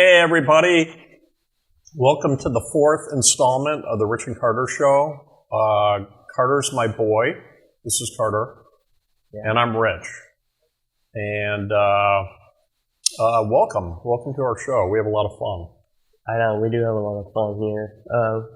Hey everybody, welcome to the fourth installment of the Rich and Carter Show. Carter's my boy, this is Carter, and I'm Rich. And welcome to our show. We have a lot of fun. I know, we do have a lot of fun here.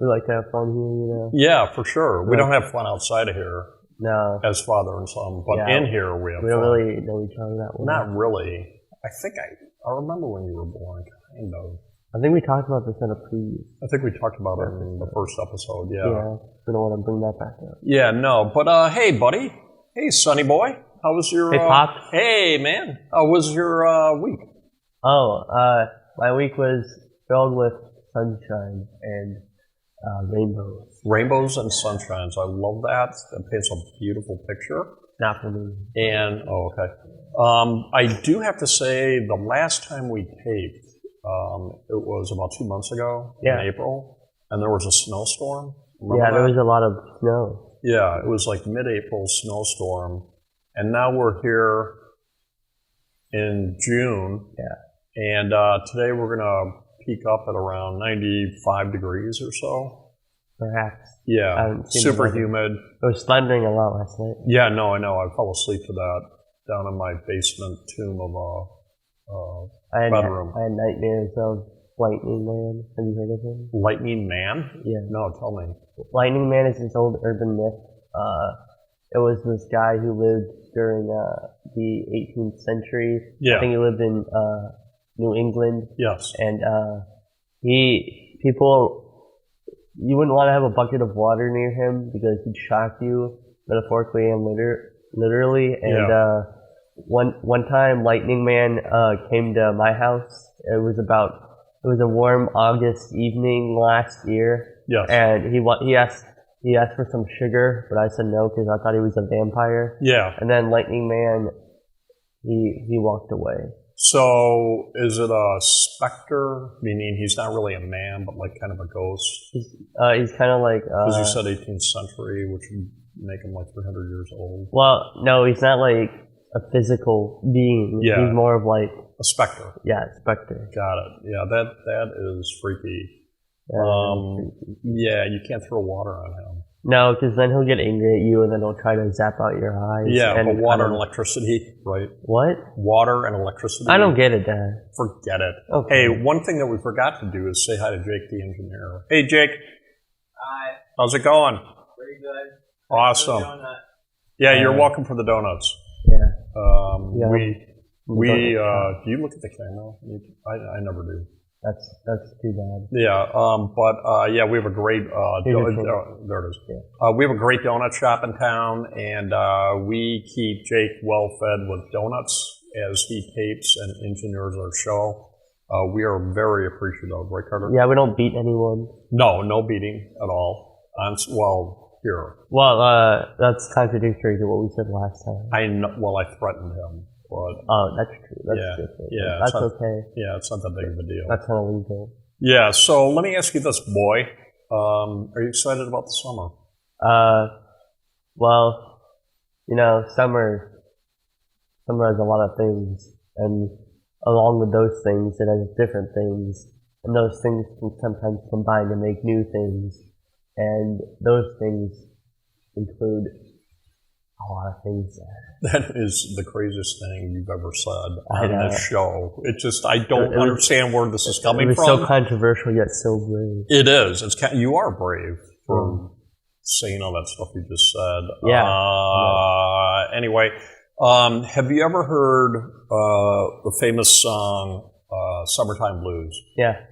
We like to have fun here, you know? Yeah, for sure. We don't have fun outside of here. No. As father and son, but in here we have fun. We don't really know each other that well. Not really. I think I remember when you were born, kind of. I think we talked about this in a preview. I think we talked about it in the first episode, yeah. Yeah, we don't want to bring that back up. Yeah, no, but hey, buddy. Hey, Sonny boy. How was your... Hey, Pop. Hey, man. How was your week? Oh, my week was filled with sunshine and rainbows. Rainbows and sunshines. I love that. That paints a beautiful picture. Not for me. And, okay. I do have to say, the last time we taped, it was about 2 months ago in April, and there was a snowstorm. Remember there was a lot of snow. Yeah, it was like mid-April snowstorm, and now we're here in June. Yeah. And today we're going to peak up at around 95 degrees or so. Perhaps. Yeah, super humid. It was thundering a lot last night. Yeah, no, I know. I fell asleep to that down in my basement tomb of a bedroom. I had nightmares of Lightning Man. Have you heard of him? Lightning Man? Yeah. No, tell me. Lightning Man is this old urban myth. It was this guy who lived during the 18th century. Yeah. I think he lived in New England. Yes. And you wouldn't want to have a bucket of water near him because he'd shock you, metaphorically and literally. And one time, Lightning Man came to my house. It was a warm August evening last year. Yes. And he asked for some sugar, but I said no because I thought he was a vampire. Yeah. And then Lightning Man, he walked away. So, is it a specter? Meaning he's not really a man, but like kind of a ghost? He's kind of like... Because you said 18th century, which would make him like 300 years old. Well, no, he's not like a physical being. Yeah. He's more of like... A specter. Yeah, specter. Got it. Yeah, that is freaky. Yeah, you can't throw water on him. No, because then he'll get angry at you and then he'll try to zap out your eyes. Yeah, but water and electricity, right? What? Water and electricity. I don't get it, Dad. Forget it. Okay. Hey, one thing that we forgot to do is say hi to Jake, the engineer. Hey, Jake. Hi. How's it going? Pretty good. Awesome. Yeah, you're welcome for the donuts. Yeah. Do you look at the camera? I never do. That's too bad. Yeah, yeah, we have a great there it is. Yeah. We have a great donut shop in town, and we keep Jake well fed with donuts as he tapes and engineers our show. We are very appreciative, right, Carter? Yeah, we don't beat anyone. No beating at all. Here. Well, that's contradictory to what we said last time. I know. Well, I threatened him. But, that's true. That's different. Yeah, that's okay. Yeah, it's not that big of a deal. That's not illegal. Yeah, so let me ask you this, boy. Are you excited about the summer? Well, you know, summer has a lot of things, and along with those things, it has different things, and those things can sometimes combine to make new things, and those things include a lot of things. That is the craziest thing you've ever said on this show. I don't understand where this is coming from. It was so controversial yet so brave. It is. You are brave for saying all that stuff you just said. Yeah. Anyway, have you ever heard the famous song "Summertime Blues"? Yeah.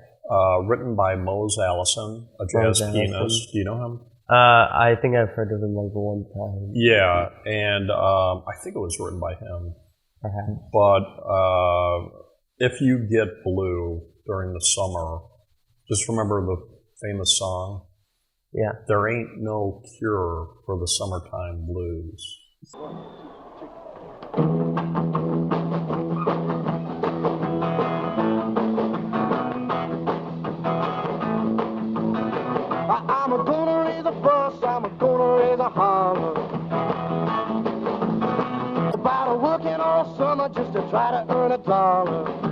Written by Mose Allison, a jazz pianist. Do you know him? I think I've heard of him like one time. Yeah, and I think it was written by him. Perhaps. But if you get blue during the summer, just remember the famous song. Yeah. There ain't no cure for the summertime blues. I'm gonna raise a fuss, I'm gonna raise a holler about working all summer just to try to earn $1.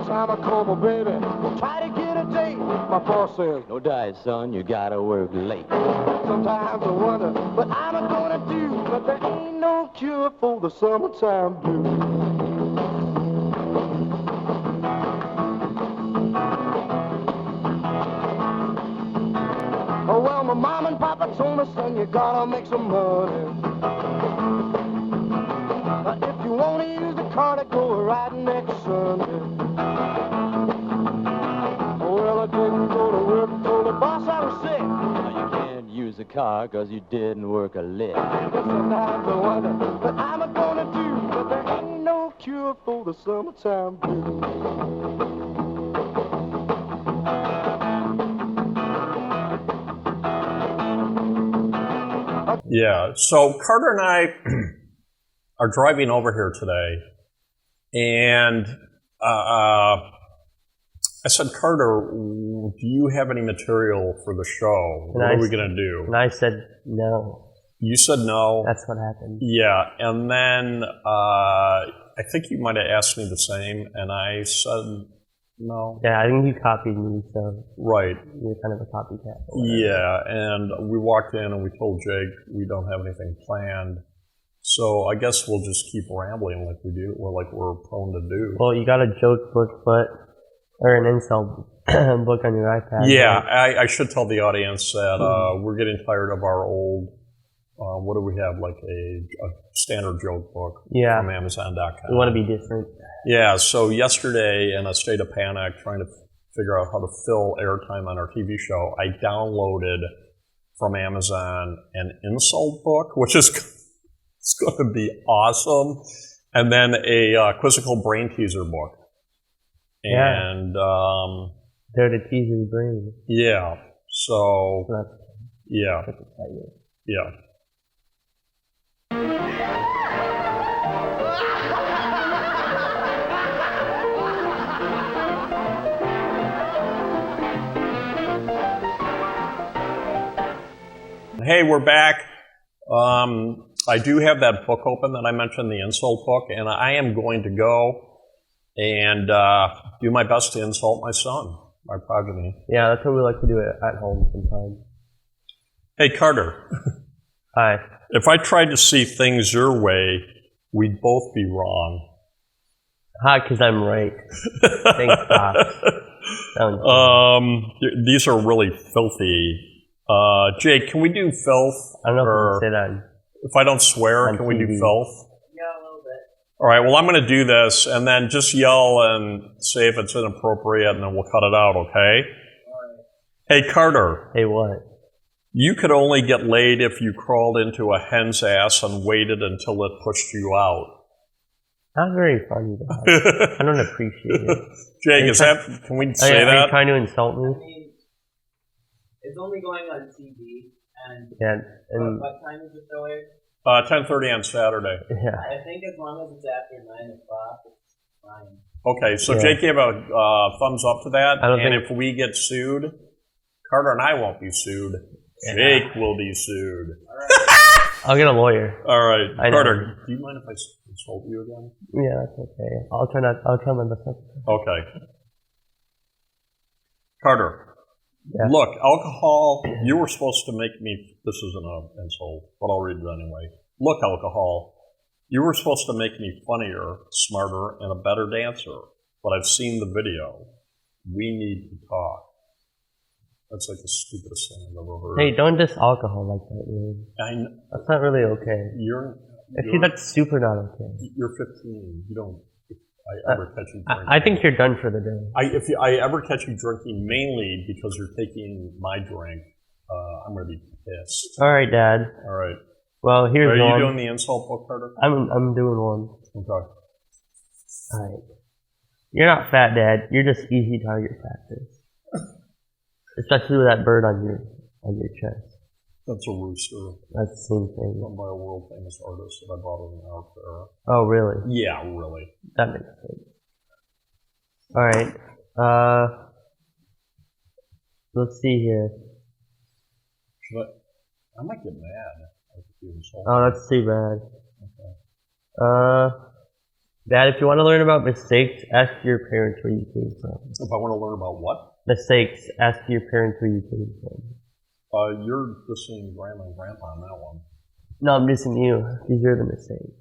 time I call my baby, try to get a date. My boss says, No diet, son, you gotta work late. sometimes I wonder what I'm gonna do, but there ain't no cure for the summertime blues. Oh, well, my mom and papa told me, son, you gotta make some money. If you wanna use the car to go riding next Sunday. Well, I didn't go to work, told the boss I was sick. Now you can't use a car 'cause you didn't work a lick. Sometimes I wonder what I'm gonna do, but there ain't no cure for the summertime blues. Yeah. So Carter and I are driving over here today, and I said, Carter, do you have any material for the show? What are we going to do? And I said no. You said no. That's what happened. Yeah, and then I think you might have asked me the same, and I said no. Yeah, I think you copied me, so Right. you're kind of a copycat. Yeah, and we walked in and we told Jake we don't have anything planned. So I guess we'll just keep rambling like we do, or like we're prone to do. Well, you got a joke book, or an insult book on your iPad. Yeah, right? I should tell the audience that we're getting tired of our old, what do we have, like a standard joke book Yeah. from Amazon.com. We want to be different. Yeah, so yesterday, in a state of panic, trying to figure out how to fill airtime on our TV show, I downloaded from Amazon an insult book, which is it's going to be awesome, and then a quizzical brain teaser book. Yeah. And They're to tease your brain. yeah, so So that's yeah, exciting. yeah. Hey, we're back. I do have that book open that I mentioned, the insult book, and I am going to go and do my best to insult my son, my progeny. Yeah, that's what we like to do at home sometimes. Hey, Carter, Hi. if I tried to see things your way, we'd both be wrong. Hi, because I'm right. Thanks, Pops. These are really filthy. Jake, can we do filth? I don't know Or if we can say that. if I don't swear, on can we do TV. filth? Yeah, a little bit. All right, well, I'm going to do this, and then just yell and say if it's inappropriate, and then we'll cut it out, okay? Hey, Carter, Hey, what? you could only get laid if you crawled into a hen's ass and waited until it pushed you out. Not very funny, Dad. I don't appreciate it. Jake, is that, can we say Are you that? trying to insult I me? mean, it's only going on TV, and Yeah, and what time is the show air? 10:30 on Saturday. yeah. I think as long as it's after 9 o'clock, it's fine. Okay, so Yeah. Jake gave a thumbs up to that, I don't and think- if we get sued, Carter and I won't be sued. Jake will be sued. I'll get a lawyer. All right, I know. Carter, do you mind if I insult you again? Yeah, that's okay. I'll try my best. not to. Okay. Carter, Yeah. look, alcohol, you were supposed to make me, this isn't an insult, but I'll read it anyway. Look, alcohol, you were supposed to make me funnier, smarter, and a better dancer, but I've seen the video. We need to talk. That's like the stupidest thing I've ever heard. Hey, don't diss alcohol like that, dude. That's not really okay. You're Actually, that's super not okay. you're 15. You don't. If I ever catch you drinking, I think you're done for the day. If I ever catch you drinking, mainly because you're taking my drink, I'm gonna be pissed. All right, Dad. All right. Well, here's Are you one. doing the insult book, Carter? I'm doing one. Okay. All right. You're not fat, Dad. You're just easy target practice. Especially with that bird on your chest. That's a rooster. That's the same thing. Done by a world famous artist that I bought at an art fair. Oh, really? Yeah, really. That makes sense. All right. Let's see here. Should I might get mad if you insult. Oh, that's too bad. Okay. Dad, if you want to learn about mistakes, ask your parents where you came from. If I want to learn about what? Mistakes, ask your parents where you came from. You're just seeing Grandma and Grandpa on that one. No, I'm dissing you, because you're the mistake.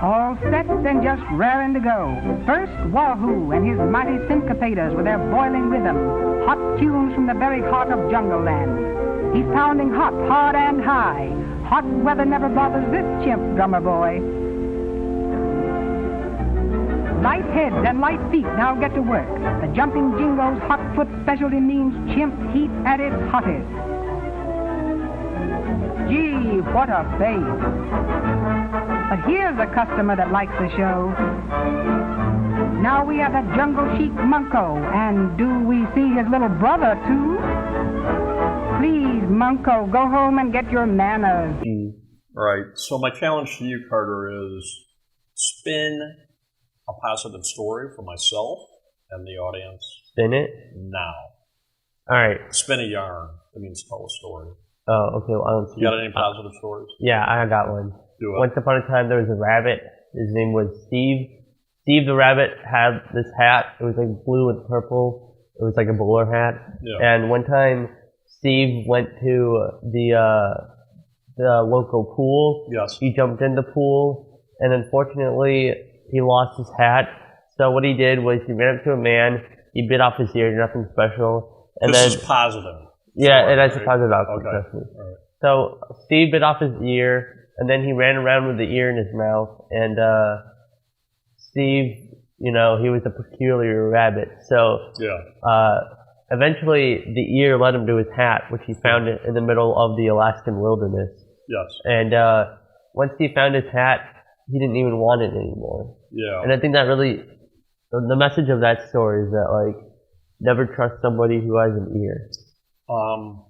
All set and just raring to go. First, Wahoo and his mighty syncopators with their boiling rhythm. Hot tunes from the very heart of Jungle Land. He's pounding hot, hard and high. Hot weather never bothers this chimp drummer boy. Light heads and light feet now get to work. The jumping jingo's hot foot specialty means chimp heat at its hottest. Gee, what a bass. But here's a customer that likes the show. Now we have that jungle chic Munko, and do we see his little brother too? Please, Munko, go home and get your manners. All right, so my challenge to you, Carter, is spin a positive story for myself and the audience. Spin it? Now. Alright. Spin a yarn. That means tell a story. Oh, okay, well, I don't see. You got any positive stories? Yeah, I got one. Do it. Once upon a time, there was a rabbit. His name was Steve. Steve the rabbit had this hat. It was like blue and purple. It was like a bowler hat. Yeah. And one time, Steve went to the local pool. Yes. He jumped in the pool, and unfortunately, he lost his hat. So what he did was he ran up to a man. He bit off his ear. Nothing special. And this then, is positive. yeah, it has right? a positive outcome. Okay. Trust me. All right. So Steve bit off his ear, and then he ran around with the ear in his mouth. And Steve, you know, he was a peculiar rabbit. So Yeah. eventually, the ear led him to his hat, which he found in the middle of the Alaskan wilderness. Yes. And once he found his hat, he didn't even want it anymore. Yeah. And I think that really, the message of that story is that, like, never trust somebody who has an ear. I'm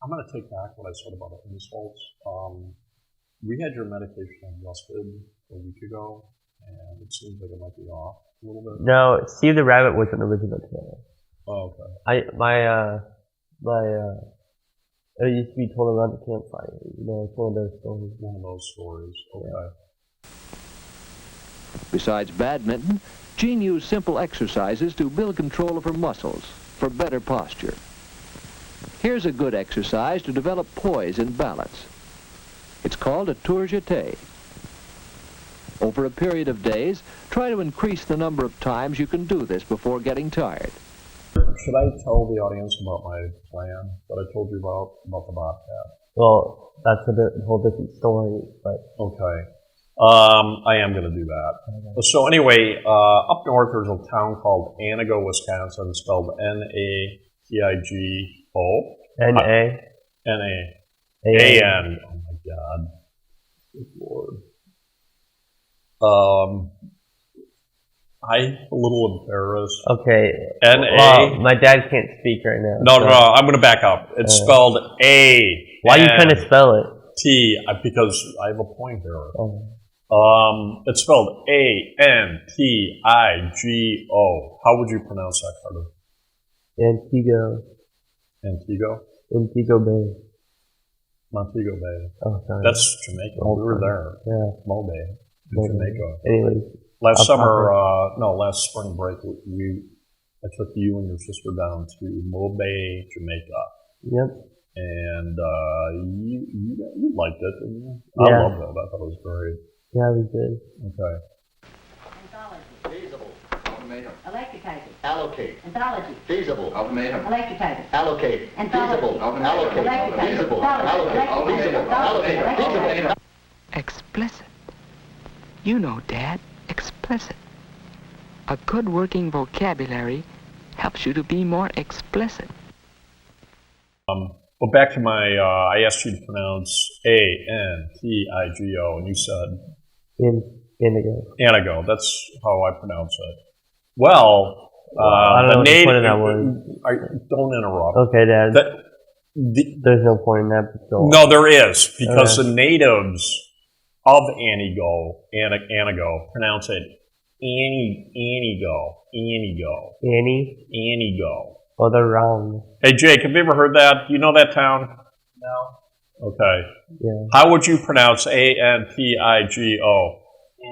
going to take back what I said about insults. We had your medication adjusted a week ago, and it seems like it might be off a little bit. No, Steve the Rabbit was an original tale. Oh, okay. It used to be told around the campfire. You know, it's one of those stories. One of those stories. Okay. Besides badminton, Jean used simple exercises to build control of her muscles for better posture. Here's a good exercise to develop poise and balance. It's called a tour jeté. Over a period of days, try to increase the number of times you can do this before getting tired. Should I tell the audience about my plan that I told you about the Bobcat? Well, that's a whole different story, but... Okay. I am going to do that. Okay. So anyway, up north there's a town called Anago, Wisconsin, spelled N-A-T-I-G-O. N-A? N-A-A-N. Oh my God. Good Lord. I'm a little embarrassed. Okay. N-A. Well, my dad can't speak right now. No, I'm going to back up. It's spelled A. Why are you trying to spell it? T, because I have a point there. Oh. It's spelled A-N-T-I-G-O. How would you pronounce that, Carter? Antigo. Antigo Bay. Montego Bay. Oh, sorry. That's Jamaica. We were there. Yeah. Mo Bay. In Jamaica. Anyways. Last spring break, I took you and your sister down to Mo Bay, Jamaica. Yep. And you liked it, didn't you? Yeah. I loved it. I thought it was great. Yeah, it was good. Okay. Feasible. Ultimatum. Electric-type. Allocate. Anthology. Feasible. Ultimatum. Electric-type. Allocate. Feasible. Allocate. Feasible. Allocate. Feasible. Allocate. Feasible. Explicit. You know, Dad, explicit. A good working vocabulary helps you to be more explicit. But back to my, I asked you to pronounce A-N-T-I-G-O, and you said? Anago. Anago, that's how I pronounce it. Well, I don't know what the point of that was. Don't interrupt. Okay, Dad. There's no point in that. No, there is, because the natives of Anago pronounce it Anigo. Oh, they're wrong. Hey, Jake, have you ever heard that? Do you know that town? No. Okay. Yeah. How would you pronounce A-N-T-I-G-O?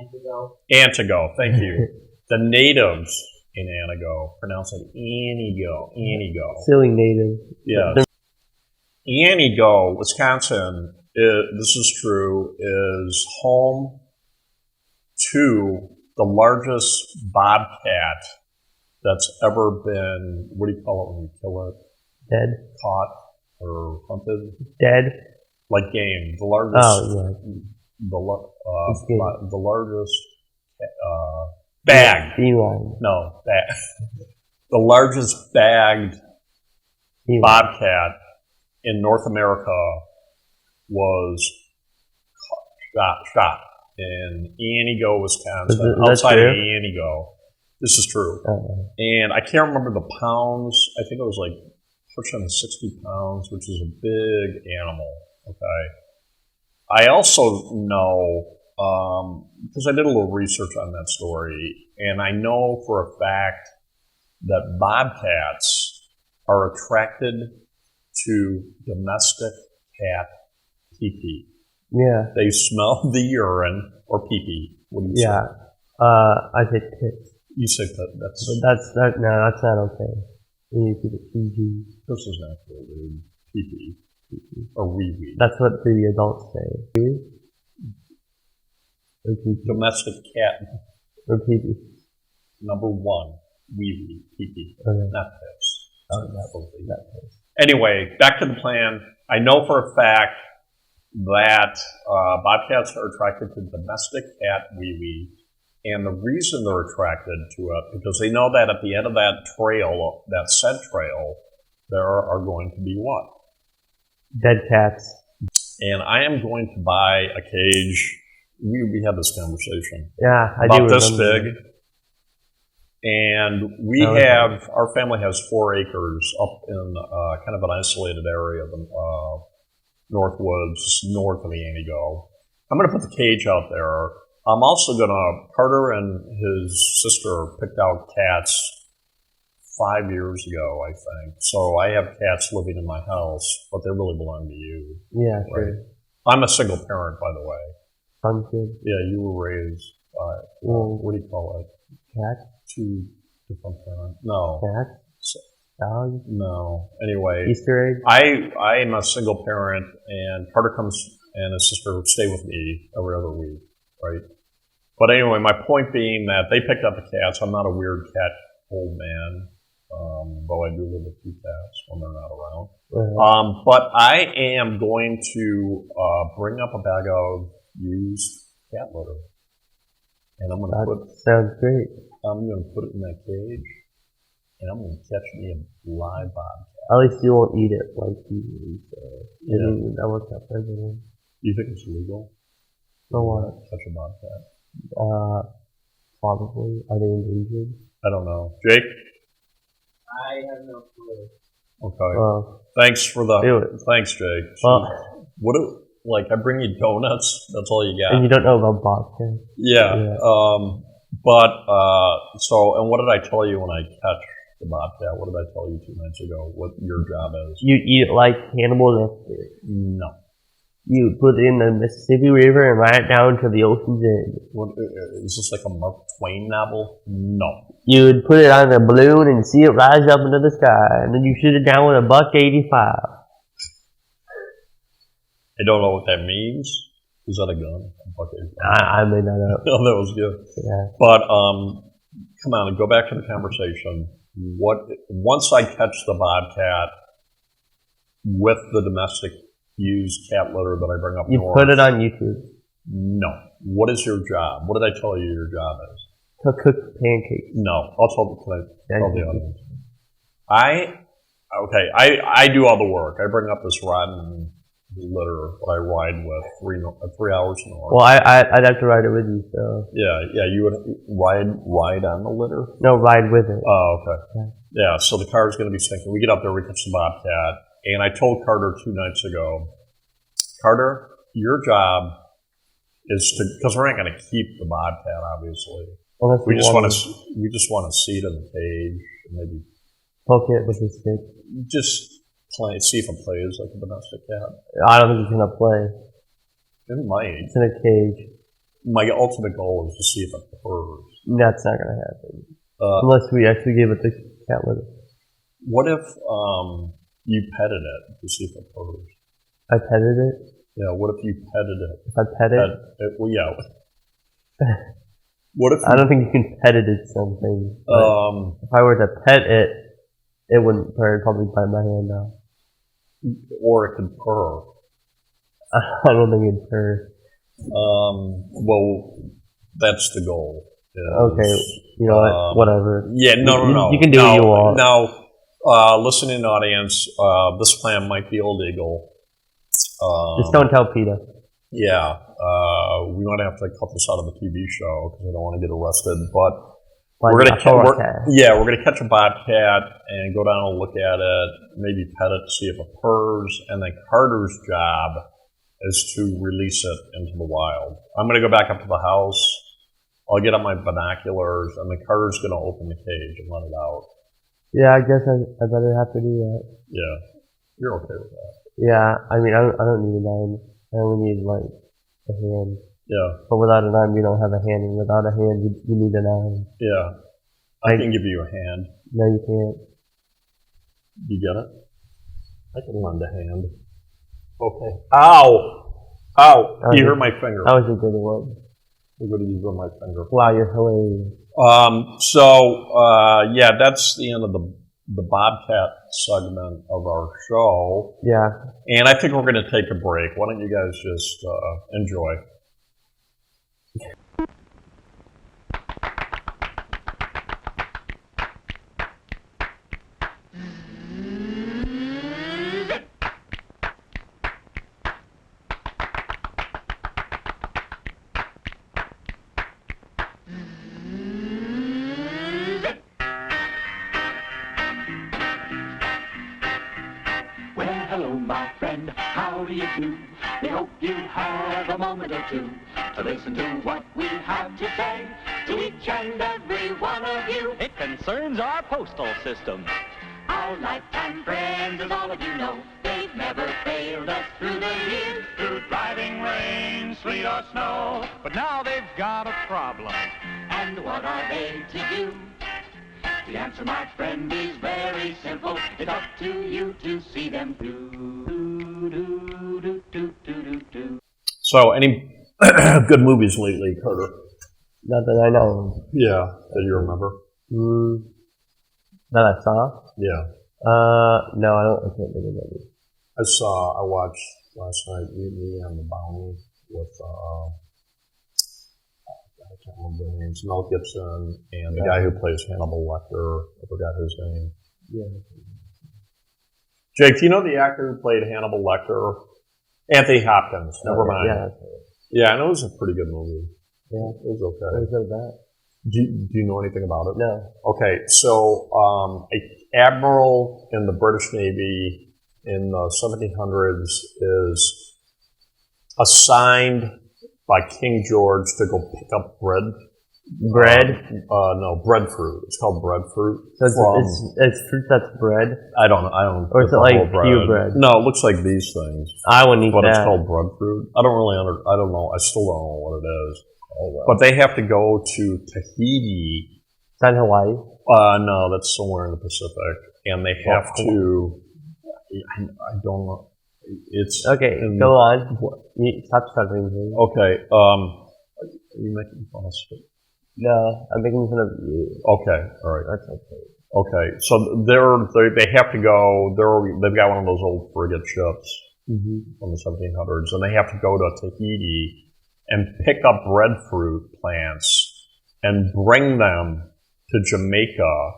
Antigo. Antigo, thank you. The natives in Antigo pronounce it Anigo. Anigo. Silly native. Yes. Anigo, Wisconsin, this is true, is home to the largest bobcat that's ever been, what do you call it when you kill it? Dead. Caught or hunted? Dead. Like game. The largest. Oh, yeah. The largest bagged. Feline. No, the largest bagged Feline. bobcat in North America was shot in Anigo, Wisconsin, outside of Anigo. This is true. And I can't remember the pounds. I think it was like pushing 60 pounds, which is a big animal. Okay. I also know, because I did a little research on that story, and I know for a fact that bobcats are attracted to domestic cat pee-pee. Yeah. They smell the urine or pee-pee. What do you say? Yeah. I say tits. You say that. No, that's not okay. You need to keep it PG. This is not cool, dude. Pee-pee. Or wee-wee. That's what the adults say. Wee? Or pee-pee? Domestic cat. Or pee-pee? Number one. Wee-wee. Pee-pee. Okay. Not piss. Not piss. Anyway, back to the plan. I know for a fact that bobcats are attracted to domestic cat wee-wee. And the reason they're attracted to it, because they know that at the end of that trail, that scent trail, there are going to be what? Dead cats. And I am going to buy a cage. We had this conversation. Yeah, I about do this remember. big. And we have, our family has 4 acres up in kind of an isolated area of the Northwoods, north of the Anigo. I'm going to put the cage out there. I'm also going to, Carter and his sister picked out cats 5 years ago, I think. So I have cats living in my house, but they really belong to you. Yeah, right? sure. I'm a single parent, by the way. Sounds good. Yeah, you were raised by, what do you call it? Cat? 2 different parents. No. Cat? Dog? No. Anyway. Easter egg? I am a single parent, and Carter comes and his sister stay with me every other week, right? But anyway, my point being that they picked up the cats. I'm not a weird cat old man, though I do live with 2 cats when they're not around. But I am going to bring up a bag of used cat litter. And I'm going to sounds great. I'm going to put it in that cage, and I'm going to catch me a live bobcat. At least you won't eat it like you. Yeah. That works out for everyone. You think it's legal? No what? Catch a bobcat. Probably. Are they endangered? I don't know. Jake? I have no clue. Okay. Thanks for the. Do it. Thanks, Jake. Well, what do, like, I bring you donuts. That's all you got. And you don't know about bobcats. Yeah. So, and what did I tell you when I catch the bobcat? What did I tell you 2 nights ago? What your job is? You eat it like Hannibal Lecter. No. You put it in the Mississippi River and ride it down to the ocean's end. What, is this like a Mark Twain novel? No. You would put it on a balloon and see it rise up into the sky, and then you shoot it down with a .85. I don't know what that means. Is that a gun? I made that up. Oh, that was good. Yeah. But come on, go back to the conversation. Once I catch the bobcat with the domestic used cat litter that I bring up you north, put it on YouTube. No. What is your job? What did I tell you your job is? To cook pancakes. No. I'll tell the audience. I do all the work. I bring up this rotten litter that I ride with 3 hours north. Well, I'd have to ride it with you, so. Yeah, you would ride on the litter? No, ride with it. Oh, okay. Yeah, so the car's going to be stinking. We get up there, we catch the bobcat, and I told Carter 2 nights ago, Carter, your job is to, because we're not going to keep the bobcat, obviously. We just want to see it in the cage and maybe poke it with a stick. Just see if it plays like a domestic cat. I don't think it's gonna play. It might. It's in a cage. my ultimate goal is to see if it purrs. That's not gonna happen unless we actually gave it the cat litter. What if you petted it to see if it purrs? I petted it. Yeah. What if you petted it? If I pet it, Well, yeah. What if I don't think you can pet it at something. If I were to pet it, it wouldn't purr. It'd probably bite my hand off. or it could purr? I don't think it'd purr. Well, that's the goal. Okay, you know what? Whatever. Yeah, no. You can do what you want. Now, listening audience, this plan might be illegal. Just don't tell PETA. Yeah, we might have to cut this out of the TV show because I don't want to get arrested. But we're gonna catch a bobcat and go down and look at it, maybe pet it, see if it purrs, and then Carter's job is to release it into the wild. I'm gonna go back up to the house. I'll get out my binoculars, and then Carter's gonna open the cage and let it out. Yeah, I guess I better have to do that. Yeah, you're okay with that? Yeah, I mean, I don't need a knife. I only need, like, a hand. Yeah. But without an arm, you don't have a hand, and without a hand, you need an arm. Yeah. I can give you a hand. No, you can't. You get it? I can lend a hand. Okay. Ow! Ow! You hurt my finger. That was a good one. You're going to use on my finger. Wow, you're hilarious. Yeah, that's the end of the Bobcat segment of our show. Yeah. And I think we're going to take a break. Why don't you guys just enjoy? Hello, my friend, how do you do? We hope you have a moment or two to listen to what we have to say to each and every one of you. It concerns our postal system. Our lifetime friends, as all of you know, they've never failed us through the years, through driving rain, sleet or snow. But now they've got a problem. And what are they to do? The answer, my friend, is very simple. It's up to you to see them through. So, any good movies lately, Carter? Not that I know. Yeah, that you remember? That I saw? Yeah. No, I can't think of any. I watched last night Meet Me on the Bounty with, I can't remember the names, Mel Gibson and the guy who plays Hannibal Lecter. I forgot his name. Yeah. Jake, do you know the actor who played Hannibal Lecter? Anthony Hopkins. Never mind. Yeah. Yeah, I know it was a pretty good movie. Yeah, it was okay. What was it about? Do you know anything about it? No. Okay, so an admiral in the British Navy in the 1700s is assigned by King George to go pick up bread. Bread? No, breadfruit. It's called breadfruit. So it's fruit that's bread? I don't know. Or is it like pure bread? No, it looks like these things. I wouldn't eat that. But it's called breadfruit. I don't know. I still don't know what it is. Oh, wow. But they have to go to Tahiti. Is that Hawaii? No, that's somewhere in the Pacific. And they have to... I don't know. It's... Okay, go on. Stop stuttering, please. Okay. Are you making fun of it? No, I'm making fun of you. Okay, all right. That's okay. Okay, so they have to go. They've got one of those old frigate ships from the 1700s, and they have to go to Tahiti and pick up breadfruit plants and bring them to Jamaica,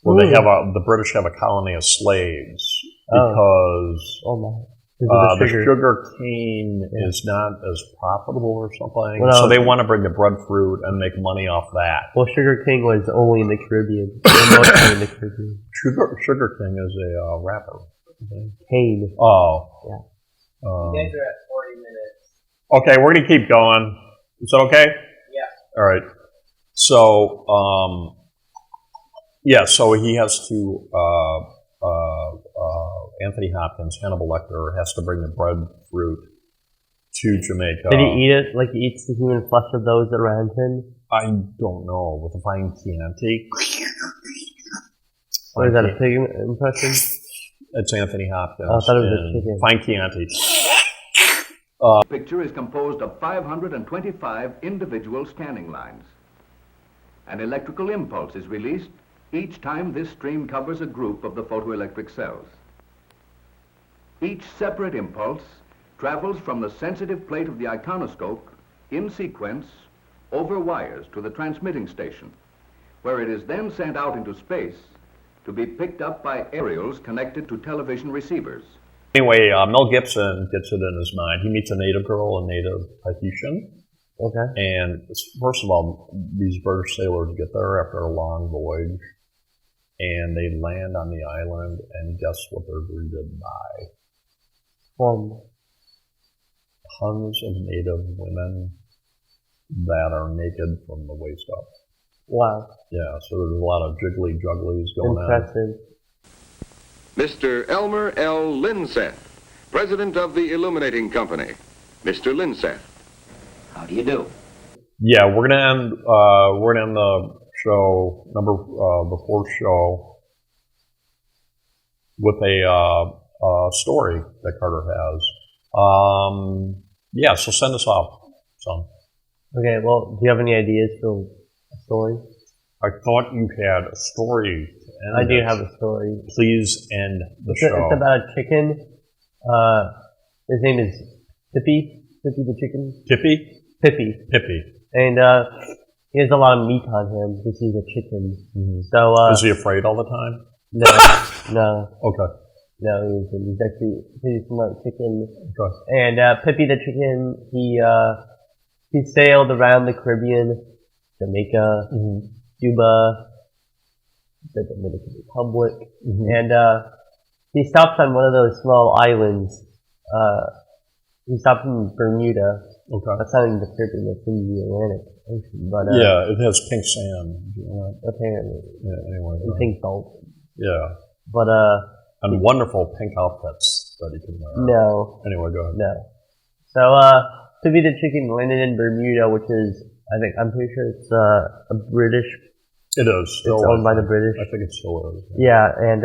where the British have a colony of slaves because the sugar cane is not as profitable or something. Well, so they want to bring the breadfruit and make money off that. Well, sugar cane was only in the Caribbean. Mostly in the Caribbean. Sugar King is a rapper. Cane. Oh. Yeah. You guys are at 40 minutes. Okay, we're going to keep going. Is that okay? Yeah. All right. So, so he has to... Anthony Hopkins, Hannibal Lecter, has to bring the breadfruit to Jamaica. Did he eat it like he eats the human flesh of those around him? I don't know. With a fine Chianti. Or is that a pig impression? It's Anthony Hopkins. Oh, I thought it was a chicken. Fine Chianti. The picture is composed of 525 individual scanning lines. An electrical impulse is released each time this stream covers a group of the photoelectric cells. Each separate impulse travels from the sensitive plate of the iconoscope in sequence over wires to the transmitting station, where it is then sent out into space to be picked up by aerials connected to television receivers. Anyway, Mel Gibson gets it in his mind. He meets a native girl, a native Tahitian. Okay. And first of all, these British sailors get there after a long voyage, and they land on the island, and guess what they're greeted by? Tons of native women that are naked from the waist up. Wow. Yeah, so there's a lot of jiggly jugglies going Impressive. Mr. Elmer L. Linseth, president of the Illuminating Company. Mr. Linseth. How do you do? Yeah, we're gonna end the show the fourth show with a story that Carter has. Yeah, so send us off, son. Okay, well, do you have any ideas for a story? I thought you had a story. I do have a story. Please end the show. It's about a chicken. His name is Pippy. Pippy the chicken. Tippy? Pippy. And he has a lot of meat on him because he's a chicken. Mm-hmm. So is he afraid all the time? No. Okay. No, he isn't. He's actually a pretty smart chicken. Okay. And Pippy the chicken, he sailed around the Caribbean, Jamaica, Cuba, the Dominican Republic, and he stopped on one of those small islands. He stopped in Bermuda. Okay. That's not in the Caribbean, that's in the Atlantic Ocean. But yeah, it has pink sand. You know that? Apparently. Yeah, anyway. And pink salt. Yeah. But and wonderful pink outfits that he can wear. No. Anyway, go ahead. No. So Pippy the chicken landed in Bermuda, which is, I'm pretty sure it's a British. It is. Still it's owned by the British. I think it still is. Yeah, and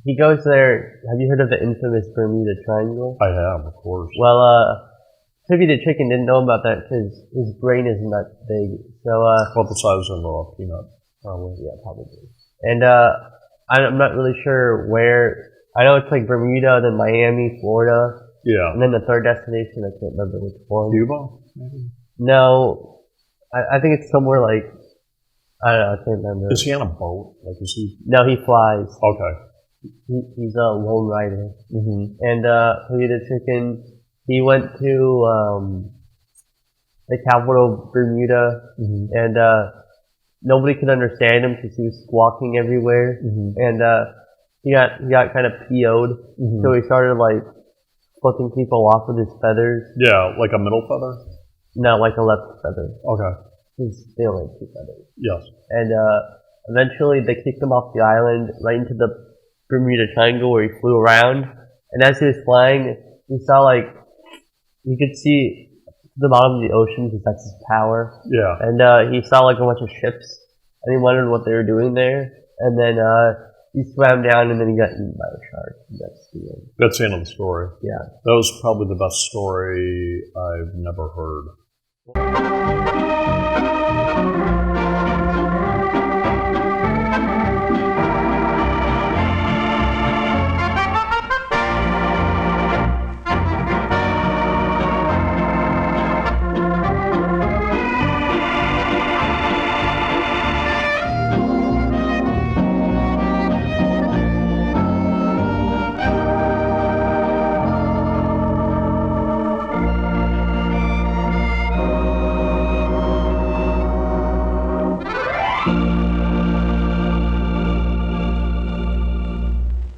he goes there. Have you heard of the infamous Bermuda Triangle? I have, of course. Well, Pippy the chicken didn't know about that because his brain isn't that big. So about the size of a peanut, probably. Yeah, probably. And I'm not really sure where. I know it's like Bermuda, then Miami, Florida. Yeah. And then the third destination, I can't remember which one. Cuba, maybe? No, I think it's somewhere like, I don't know, I can't remember. Is he on a boat? Like, is he? No, he flies. Okay. He's a lone rider. Mm-hmm. And Pippy the chicken, he went to the capital of Bermuda, and nobody could understand him because he was squawking everywhere, and he got kind of PO'd, so he started like flipping people off with his feathers. Yeah, like a middle feather? No, like a left feather. Okay. Because they only have two feathers. Yes. And eventually they kicked him off the island right into the Bermuda Triangle where he flew around, and as he was flying, he saw like, you could see the bottom of the ocean because that's his power. Yeah. And he saw like a bunch of ships, and he wondered what they were doing there. And then he swam down, and then he got eaten by a shark. That's the end. That's the end of the story. Yeah. That was probably the best story I've never heard.